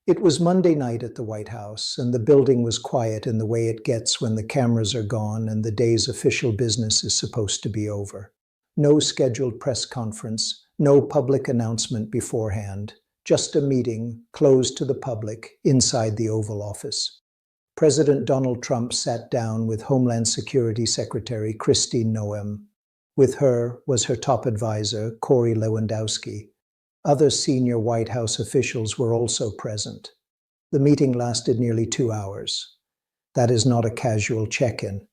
It was Monday night at the White House, and the building was quiet in the way it gets when the cameras are gone and the day's official business is supposed to be over. No scheduled press conference, no public announcement beforehand, just a meeting, closed to the public, inside the Oval Office. President Donald Trump sat down with Homeland Security Secretary Kristi Noem. With her was her top advisor, Corey Lewandowski. Other senior White House officials were also present. The meeting lasted nearly 2 hours. That is not a casual check-in.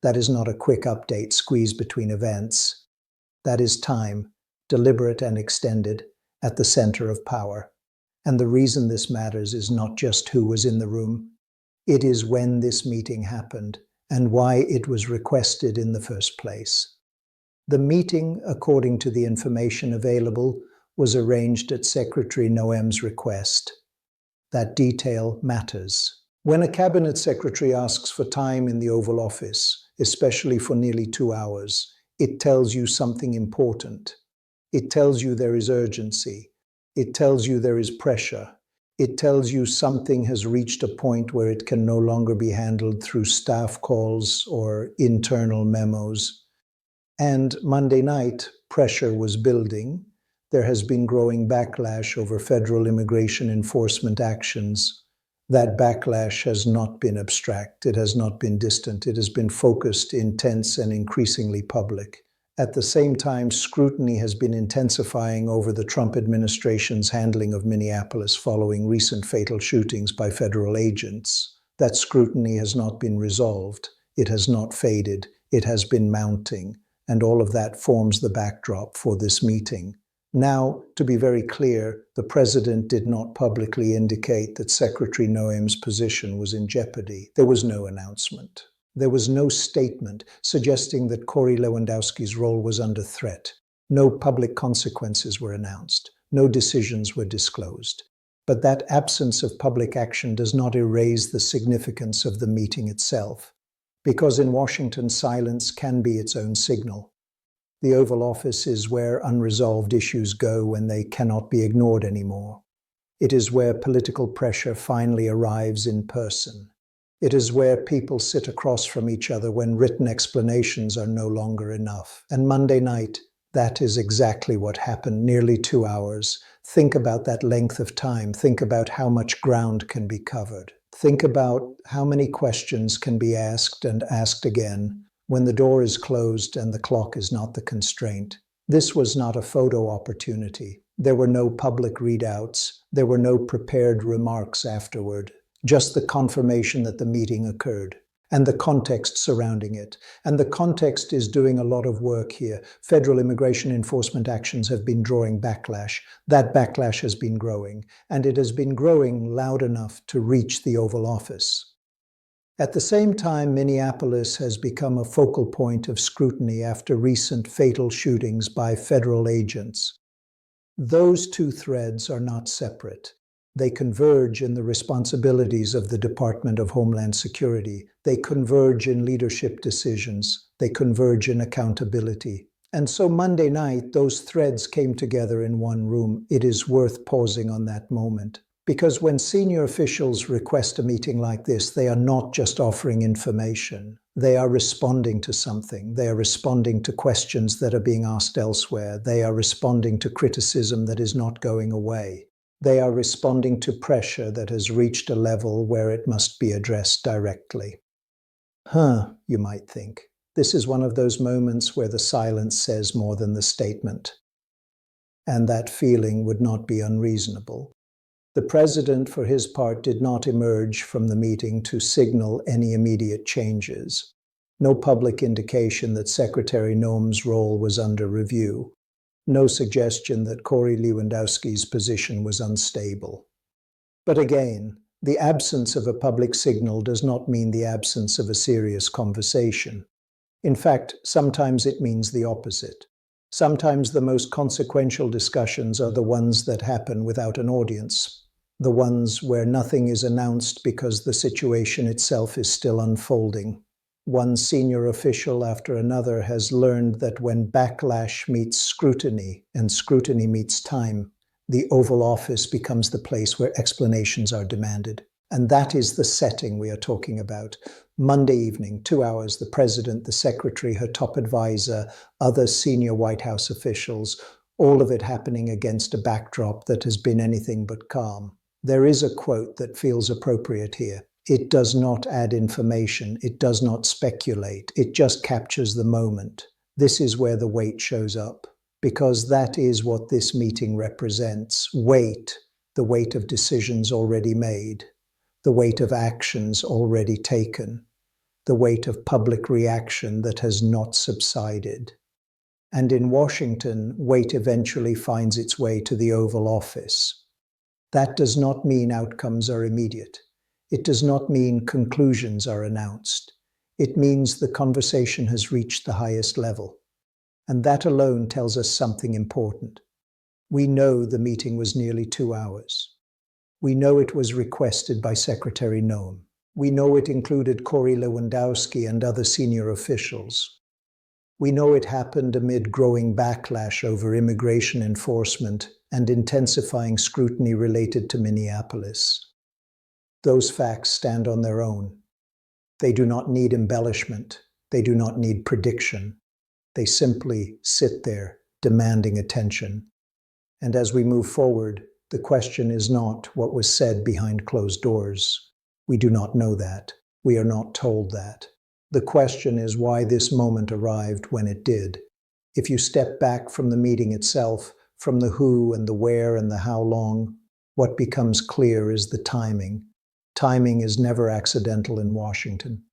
That is not a quick update squeezed between events. That is time, deliberate and extended, at the center of power. And the reason this matters is not just who was in the room. It is when this meeting happened and why it was requested in the first place. The meeting, according to the information available, was arranged at Secretary Noem's request. That detail matters. When a cabinet secretary asks for time in the Oval Office, especially for nearly 2 hours, it tells you something important. It tells you there is urgency. It tells you there is pressure. It tells you something has reached a point where it can no longer be handled through staff calls or internal memos. And Monday night, pressure was building. There has been growing backlash over federal immigration enforcement actions. That backlash has not been abstract. It has not been distant. It has been focused, intense, and increasingly public. At the same time, scrutiny has been intensifying over the Trump administration's handling of Minneapolis following recent fatal shootings by federal agents. That scrutiny has not been resolved. It has not faded. It has been mounting. And all of that forms the backdrop for this meeting. Now, to be very clear, the president did not publicly indicate that Secretary Noem's position was in jeopardy. There was no announcement. There was no statement suggesting that Corey Lewandowski's role was under threat. No public consequences were announced. No decisions were disclosed. But that absence of public action does not erase the significance of the meeting itself, because in Washington, silence can be its own signal. The Oval Office is where unresolved issues go when they cannot be ignored anymore. It is where political pressure finally arrives in person. It is where people sit across from each other when written explanations are no longer enough. And Monday night, that is exactly what happened, nearly 2 hours. Think about that length of time. Think about how much ground can be covered. Think about how many questions can be asked and asked again when the door is closed and the clock is not the constraint. This was not a photo opportunity. There were no public readouts. There were no prepared remarks afterward. Just the confirmation that the meeting occurred and the context surrounding it. And the context is doing a lot of work here. Federal immigration enforcement actions have been drawing backlash. That backlash has been growing, and it has been growing loud enough to reach the Oval Office. At the same time, Minneapolis has become a focal point of scrutiny after recent fatal shootings by federal agents. Those two threads are not separate. They converge in the responsibilities of the Department of Homeland Security. They converge in leadership decisions. They converge in accountability. And so Monday night, those threads came together in one room. It is worth pausing on that moment. Because when senior officials request a meeting like this, they are not just offering information. They are responding to something. They are responding to questions that are being asked elsewhere. They are responding to criticism that is not going away. They are responding to pressure that has reached a level where it must be addressed directly. You might think. This is one of those moments where the silence says more than the statement. And that feeling would not be unreasonable. The president, for his part, did not emerge from the meeting to signal any immediate changes. No public indication that Secretary Noem's role was under review. No suggestion that Corey Lewandowski's position was unstable. But again, the absence of a public signal does not mean the absence of a serious conversation. In fact, sometimes it means the opposite. Sometimes the most consequential discussions are the ones that happen without an audience. The ones where nothing is announced because the situation itself is still unfolding. One senior official after another has learned that when backlash meets scrutiny and scrutiny meets time, The Oval Office becomes the place where explanations are demanded. And that is the setting we are talking about. Monday evening, 2 hours, the president, the secretary, her top advisor, other senior White House officials, all of it happening against a backdrop that has been anything but calm. There is a quote that feels appropriate here. It does not add information. It does not speculate. It just captures the moment. This is where the weight shows up, because that is what this meeting represents. Weight, the weight of decisions already made, the weight of actions already taken, the weight of public reaction that has not subsided. And in Washington, weight eventually finds its way to the Oval Office. That does not mean outcomes are immediate. It does not mean conclusions are announced. It means the conversation has reached the highest level. And that alone tells us something important. We know the meeting was nearly 2 hours. We know it was requested by Secretary Noem. We know it included Corey Lewandowski and other senior officials. We know it happened amid growing backlash over immigration enforcement and intensifying scrutiny related to Minneapolis. Those facts stand on their own. They do not need embellishment. They do not need prediction. They simply sit there, demanding attention. And as we move forward, the question is not what was said behind closed doors. We do not know that. We are not told that. The question is why this moment arrived when it did. If you step back from the meeting itself, from the who and the where and the how long, what becomes clear is the timing. Timing is never accidental in Washington,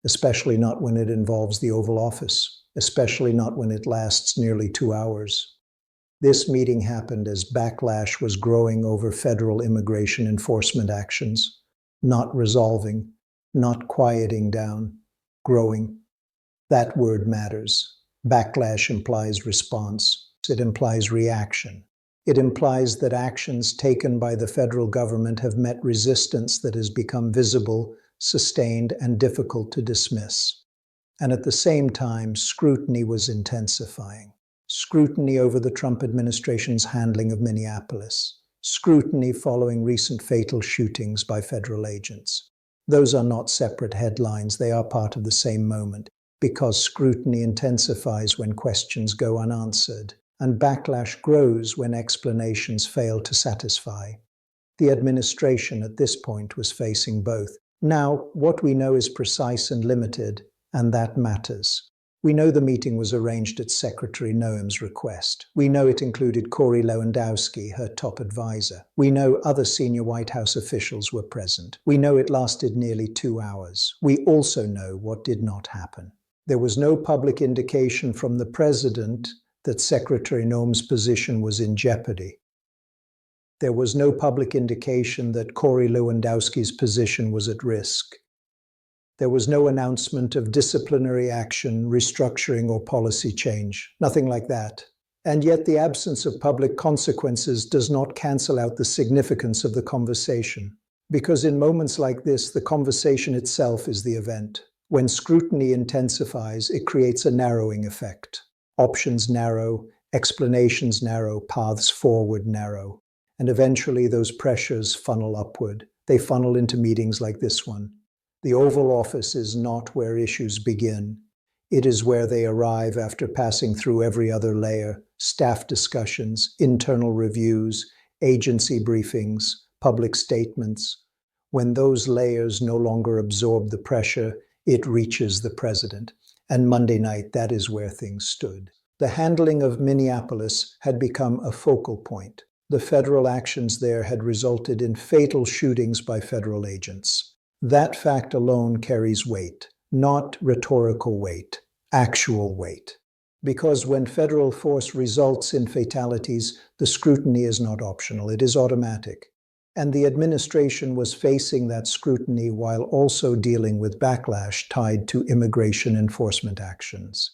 especially not when it involves the Oval Office, especially not when it lasts nearly 2 hours. This meeting happened as backlash was growing over federal immigration enforcement actions, not resolving, not quieting down, growing. That word matters. Backlash implies response. It implies reaction. It implies that actions taken by the federal government have met resistance that has become visible, sustained, and difficult to dismiss. And at the same time, scrutiny was intensifying. Scrutiny over the Trump administration's handling of Minneapolis. Scrutiny following recent fatal shootings by federal agents. Those are not separate headlines, they are part of the same moment, because scrutiny intensifies when questions go unanswered, and backlash grows when explanations fail to satisfy. The administration at this point was facing both. Now, what we know is precise and limited, and that matters. We know the meeting was arranged at Secretary Noem's request. We know it included Corey Lewandowski, her top advisor. We know other senior White House officials were present. We know it lasted nearly 2 hours. We also know what did not happen. There was no public indication from the president that Secretary Noem's position was in jeopardy. There was no public indication that Corey Lewandowski's position was at risk. There was no announcement of disciplinary action, restructuring, or policy change. Nothing like that. And yet the absence of public consequences does not cancel out the significance of the conversation. Because in moments like this, the conversation itself is the event. When scrutiny intensifies, it creates a narrowing effect. Options narrow, explanations narrow, paths forward narrow. And eventually those pressures funnel upward. They funnel into meetings like this one. The Oval Office is not where issues begin. It is where they arrive after passing through every other layer: staff discussions, internal reviews, agency briefings, public statements. When those layers no longer absorb the pressure, it reaches the president. And Monday night, that is where things stood. The handling of Minneapolis had become a focal point. The federal actions there had resulted in fatal shootings by federal agents. That fact alone carries weight, not rhetorical weight, actual weight. Because when federal force results in fatalities, the scrutiny is not optional, it is automatic. And the administration was facing that scrutiny while also dealing with backlash tied to immigration enforcement actions.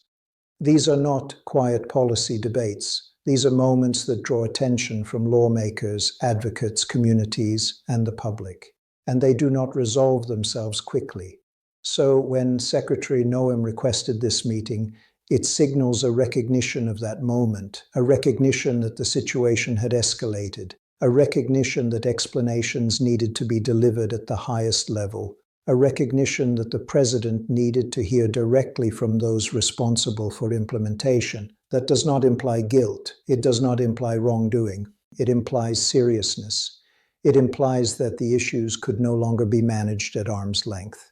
These are not quiet policy debates. These are moments that draw attention from lawmakers, advocates, communities, and the public. And they do not resolve themselves quickly. So when Secretary Noem requested this meeting, It signals a recognition of that moment, a recognition that the situation had escalated, a recognition that explanations needed to be delivered at the highest level, a recognition that the president needed to hear directly from those responsible for implementation. That does not imply guilt. It does not imply wrongdoing. It implies seriousness. It implies that the issues could no longer be managed at arm's length.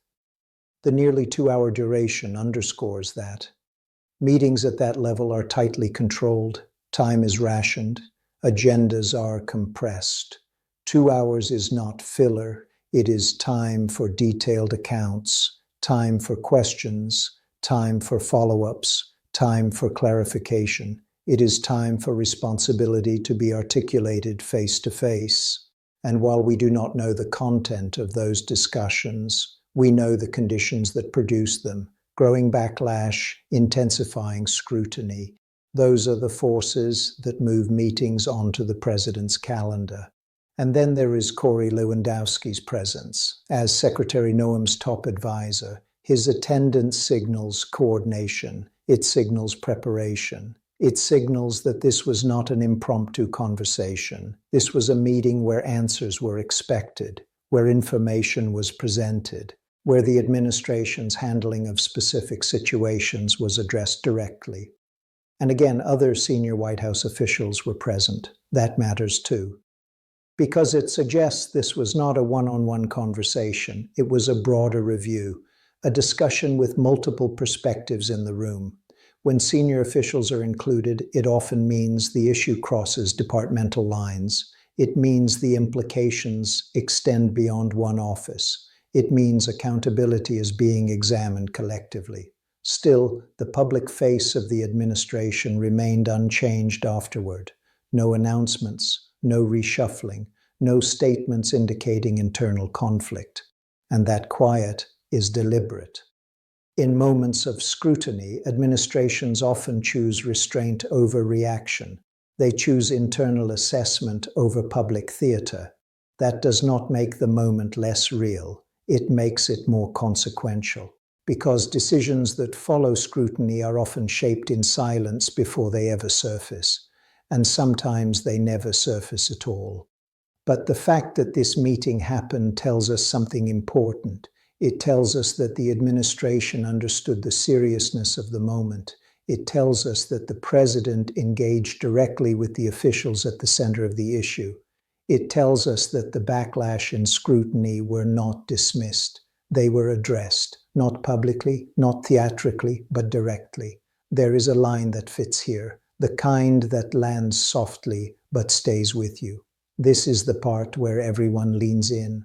The nearly 2-hour duration underscores that. Meetings at that level are tightly controlled. Time is rationed. Agendas are compressed. 2 hours is not filler. It is time for detailed accounts, time for questions, time for follow-ups, time for clarification. It is time for responsibility to be articulated face to face. And while we do not know the content of those discussions, we know the conditions that produce them. Growing backlash, intensifying scrutiny. Those are the forces that move meetings onto the president's calendar. And then there is Corey Lewandowski's presence. As Secretary Noem's top advisor, his attendance signals coordination. It signals preparation. It signals that this was not an impromptu conversation. This was a meeting where answers were expected, where information was presented, where the administration's handling of specific situations was addressed directly. And again, other senior White House officials were present. That matters too. Because it suggests this was not a one-on-one conversation. It was a broader review, a discussion with multiple perspectives in the room. When senior officials are included, it often means the issue crosses departmental lines. It means the implications extend beyond one office. It means accountability is being examined collectively. Still, the public face of the administration remained unchanged afterward. No announcements, no reshuffling, no statements indicating internal conflict. And that quiet is deliberate. In moments of scrutiny, administrations often choose restraint over reaction. They choose internal assessment over public theater. That does not make the moment less real. It makes it more consequential. Because decisions that follow scrutiny are often shaped in silence before they ever surface. And sometimes they never surface at all. But the fact that this meeting happened tells us something important. It tells us that the administration understood the seriousness of the moment. It tells us that the president engaged directly with the officials at the center of the issue. It tells us that the backlash and scrutiny were not dismissed. They were addressed, not publicly, not theatrically, but directly. There is a line that fits here. The kind that lands softly but stays with you. This is the part where everyone leans in,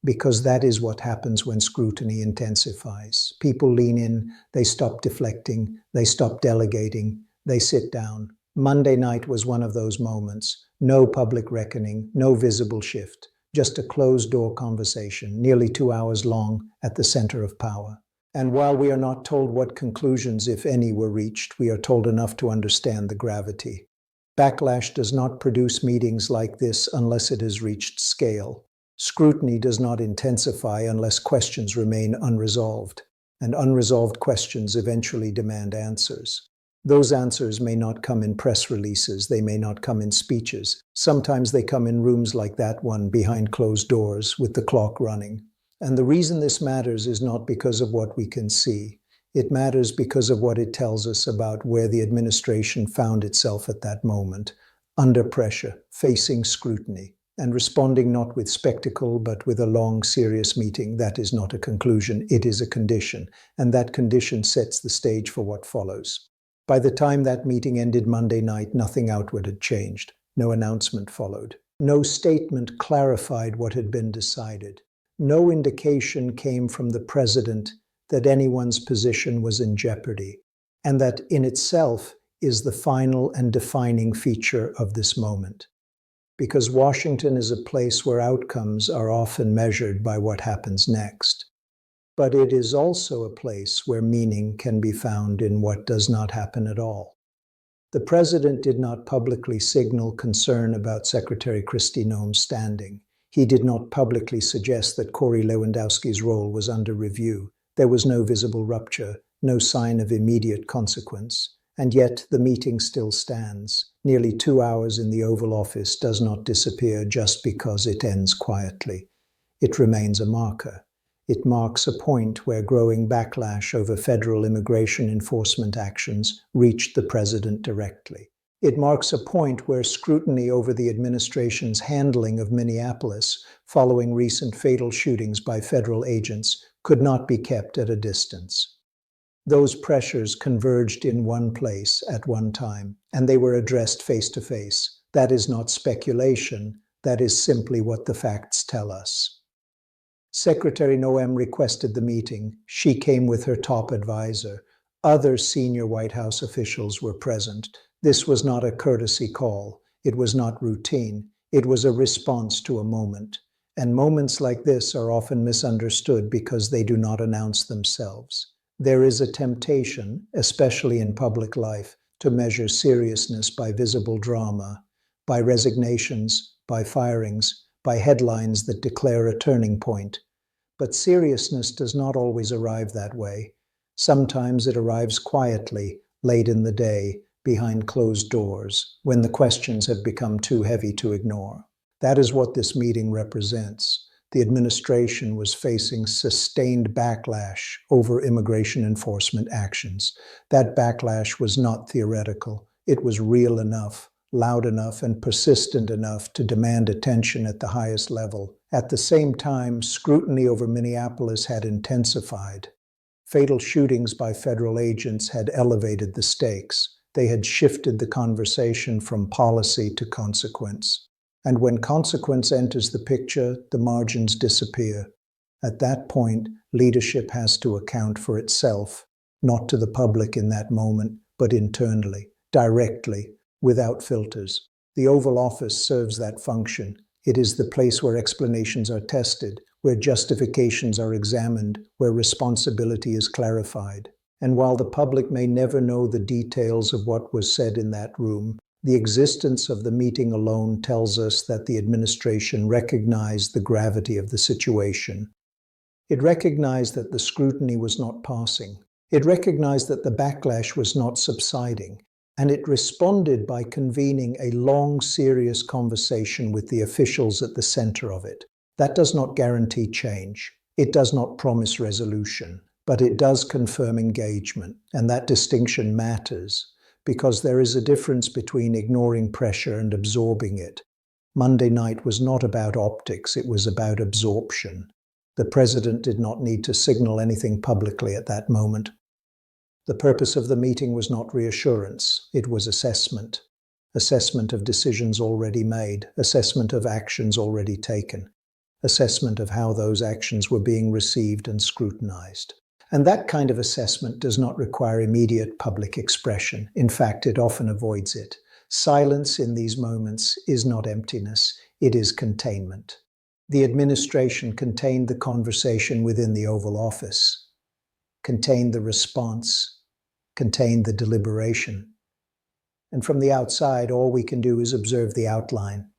because that is what happens when scrutiny intensifies. People lean in, they stop deflecting, they stop delegating, they sit down. Monday night was one of those moments. No public reckoning, no visible shift, just a closed-door conversation, nearly 2 hours long, at the center of power. And while we are not told what conclusions, if any, were reached, we are told enough to understand the gravity. Backlash does not produce meetings like this unless it has reached scale. Scrutiny does not intensify unless questions remain unresolved. And unresolved questions eventually demand answers. Those answers may not come in press releases, they may not come in speeches. Sometimes they come in rooms like that one, behind closed doors, with the clock running. And the reason this matters is not because of what we can see. It matters because of what it tells us about where the administration found itself at that moment, under pressure, facing scrutiny, and responding not with spectacle, but with a long, serious meeting. That is not a conclusion, it is a condition, and that condition sets the stage for what follows. By the time that meeting ended Monday night, nothing outward had changed. No announcement followed. No statement clarified what had been decided. No indication came from the president that anyone's position was in jeopardy, and that in itself is the final and defining feature of this moment. Because Washington is a place where outcomes are often measured by what happens next. But it is also a place where meaning can be found in what does not happen at all. The president did not publicly signal concern about Secretary Kristi Noem's standing. He did not publicly suggest that Corey Lewandowski's role was under review. There was no visible rupture. no sign of immediate consequence. And yet the meeting still stands. Nearly 2 hours in the Oval Office does not disappear just because it ends quietly. It remains a marker. It marks a point where growing backlash over federal immigration enforcement actions reached the president directly. It marks a point where scrutiny over the administration's handling of Minneapolis following recent fatal shootings by federal agents could not be kept at a distance. Those pressures converged in one place at one time, and they were addressed face to face. That is not speculation, that is simply what the facts tell us. Secretary Noem requested the meeting. She came with her top advisor. Other senior White House officials were present. This was not a courtesy call. It was not routine. It was a response to a moment. And moments like this are often misunderstood because they do not announce themselves. There is a temptation, especially in public life, to measure seriousness by visible drama, by resignations, by firings, by headlines that declare a turning point. But seriousness does not always arrive that way. Sometimes it arrives quietly, late in the day, behind closed doors, when the questions have become too heavy to ignore. That is what this meeting represents. The administration was facing sustained backlash over immigration enforcement actions. That backlash was not theoretical. It was real enough, loud enough, and persistent enough to demand attention at the highest level. At the same time, scrutiny over Minneapolis had intensified. Fatal shootings by federal agents had elevated the stakes. They had shifted the conversation from policy to consequence. And when consequence enters the picture, the margins disappear. At that point, leadership has to account for itself, not to the public in that moment, but internally, directly, without filters. The Oval Office serves that function. It is the place where explanations are tested, where justifications are examined, where responsibility is clarified. And while the public may never know the details of what was said in that room, the existence of the meeting alone tells us that the administration recognized the gravity of the situation. It recognized that the scrutiny was not passing. It recognized that the backlash was not subsiding. And it responded by convening a long, serious conversation with the officials at the center of it. That does not guarantee change. It does not promise resolution. But it does confirm engagement. And that distinction matters, because there is a difference between ignoring pressure and absorbing it. Monday night was not about optics, it was about absorption. The president did not need to signal anything publicly at that moment. The purpose of the meeting was not reassurance, it was assessment. Assessment of decisions already made, assessment of actions already taken, assessment of how those actions were being received and scrutinized. And that kind of assessment does not require immediate public expression. In fact, it often avoids it. Silence in these moments is not emptiness, it is containment. The administration contained the conversation within the Oval Office, contained the response, contained the deliberation. And from the outside, all we can do is observe the outline,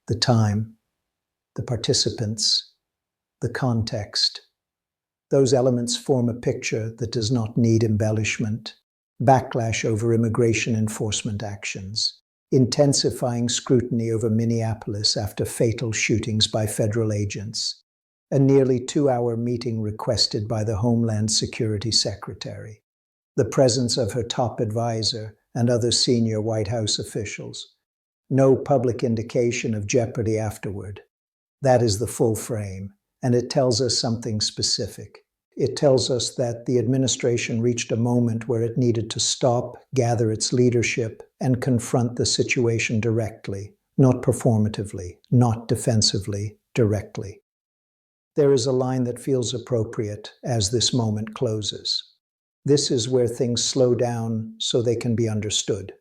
the time, the participants, the context. Those elements form a picture that does not need embellishment. Backlash over immigration enforcement actions, intensifying scrutiny over Minneapolis after fatal shootings by federal agents, a nearly 2-hour meeting requested by the Homeland Security Secretary, the presence of her top advisor and other senior White House officials, no public indication of jeopardy afterward. That is the full frame, and it tells us something specific. It tells us that the administration reached a moment where it needed to stop, gather its leadership, and confront the situation directly, not performatively, not defensively, directly. There is a line that feels appropriate as this moment closes. This is where things slow down so they can be understood,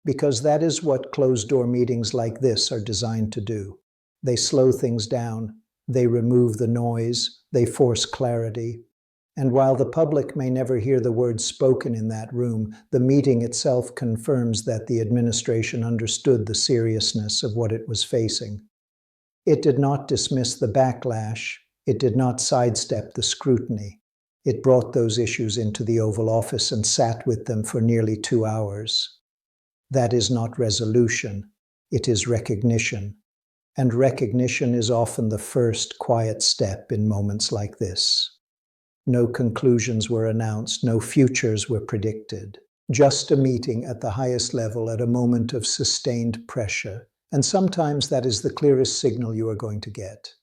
because that is what closed-door meetings like this are designed to do. They slow things down, they remove the noise, they force clarity. And while the public may never hear the words spoken in that room, the meeting itself confirms that the administration understood the seriousness of what it was facing. It did not dismiss the backlash. It did not sidestep the scrutiny. It brought those issues into the Oval Office and sat with them for nearly 2 hours. That is not resolution, it is recognition. And recognition is often the first quiet step in moments like this. No conclusions were announced, no futures were predicted. Just a meeting at the highest level at a moment of sustained pressure. And sometimes that is the clearest signal you are going to get.